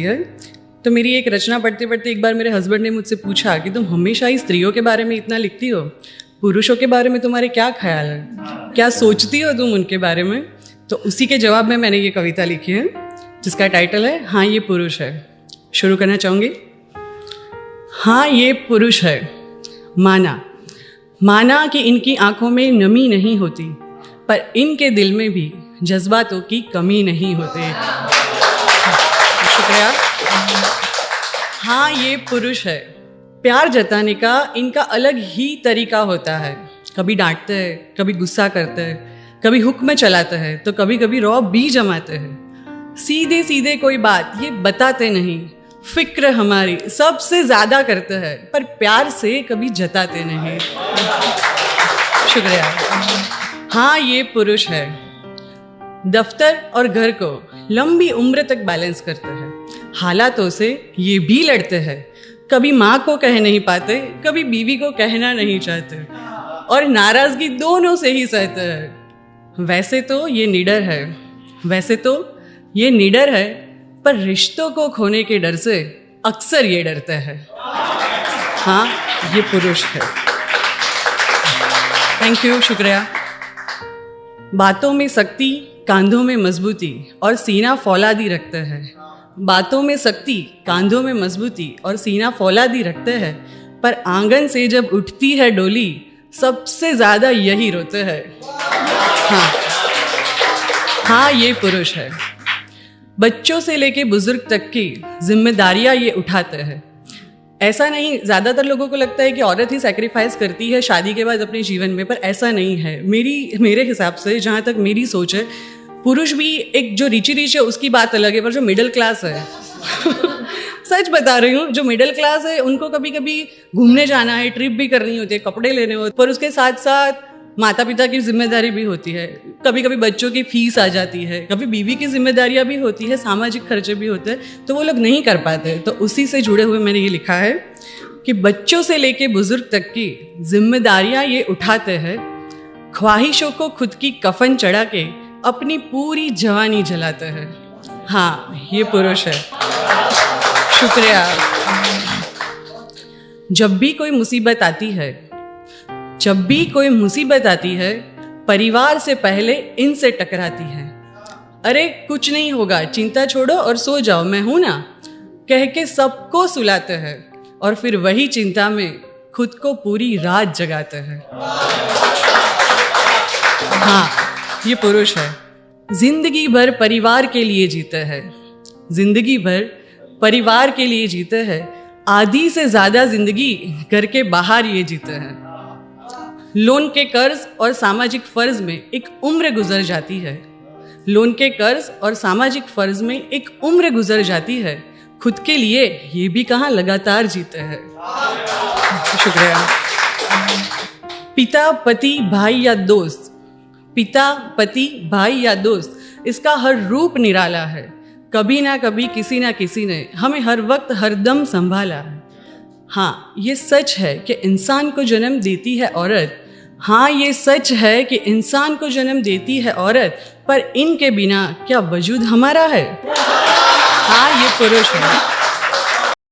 है। तो मेरी एक रचना पढ़ते पढ़ते एक बार मेरे हस्बैंड ने मुझसे पूछा कि तुम हमेशा ही स्त्रियों के बारे में इतना लिखती हो, पुरुषों के बारे में तुम्हारे क्या ख्याल है, क्या सोचती हो तुम उनके बारे में। तो उसी के जवाब में मैंने ये कविता लिखी है जिसका टाइटल है हाँ ये पुरुष है। शुरू करना चाहूँगी। हाँ ये पुरुष है, माना कि इनकी आंखों में नमी नहीं होती, पर इनके दिल में भी जज्बातों की कमी नहीं होती। शुक्रिया। हाँ ये पुरुष है, प्यार जताने का इनका अलग ही तरीका होता है। कभी डांटते हैं, कभी गुस्सा करते हैं, कभी हुक्म चलाते हैं, तो कभी कभी रौब भी जमाते हैं। सीधे सीधे कोई बात ये बताते नहीं, फिक्र हमारी सबसे ज्यादा करते हैं, पर प्यार से कभी जताते नहीं। शुक्रिया। हाँ ये पुरुष है, दफ्तर और घर को लंबी उम्र तक बैलेंस करते हैं। हालातों से ये भी लड़ते हैं, कभी माँ को कह नहीं पाते, कभी बीवी को कहना नहीं चाहते, और नाराजगी दोनों से ही सहते हैं। वैसे तो ये निडर है, पर रिश्तों को खोने के डर से अक्सर ये डरते हैं। हाँ ये पुरुष है। थैंक यू, शुक्रिया। बातों में सख्ती, कांधों में मजबूती और सीना फौलादी रखते हैं। बातों में सख्ती, कांधों में मजबूती और सीना फौलादी रखते हैं, पर आंगन से जब उठती है डोली, सबसे ज्यादा यही रोते हैं। हाँ ये पुरुष है। बच्चों से लेके बुजुर्ग तक की जिम्मेदारियां ये उठाते हैं। ऐसा नहीं, ज़्यादातर लोगों को लगता है कि औरत ही सैक्रिफाइस करती है शादी के बाद अपने जीवन में, पर ऐसा नहीं है। मेरे हिसाब से, जहाँ तक मेरी सोच है, पुरुष भी एक जो रिची है उसकी बात अलग है, पर जो मिडिल क्लास है सच बता रही हूँ, जो मिडिल क्लास है उनको कभी कभी घूमने जाना है, ट्रिप भी करनी होती है, कपड़े लेने होते, पर उसके साथ साथ माता पिता की जिम्मेदारी भी होती है। कभी कभी बच्चों की फीस आ जाती है, कभी बीवी की जिम्मेदारियां भी होती है, सामाजिक खर्चे भी होते हैं, तो वो लोग नहीं कर पाते। तो उसी से जुड़े हुए मैंने ये लिखा है कि बच्चों से लेके बुजुर्ग तक की जिम्मेदारियां ये उठाते हैं। ख्वाहिशों को खुद की कफन चढ़ा के अपनी पूरी जवानी जलाते हैं। हाँ ये पुरुष है। शुक्रिया। जब भी कोई मुसीबत आती है, परिवार से पहले इनसे टकराती है। अरे कुछ नहीं होगा, चिंता छोड़ो और सो जाओ, मैं हूं ना, कह के सबको सुलाते हैं, और फिर वही चिंता में खुद को पूरी रात जगाते हैं। हाँ ये पुरुष है। जिंदगी भर परिवार के लिए जीते हैं, आधी से ज्यादा जिंदगी घर के बाहर ये जीते हैं। लोन के कर्ज और सामाजिक फर्ज में एक उम्र गुजर जाती है। खुद के लिए ये भी कहाँ लगातार जीते हैं। शुक्रिया। पिता पति भाई या दोस्त, इसका हर रूप निराला है। कभी ना कभी किसी ना किसी ने हमें हर वक्त हरदम संभाला है। हाँ ये सच है कि इंसान को जन्म देती है औरत, पर इनके बिना क्या वजूद हमारा है। हाँ ये पुरुष है।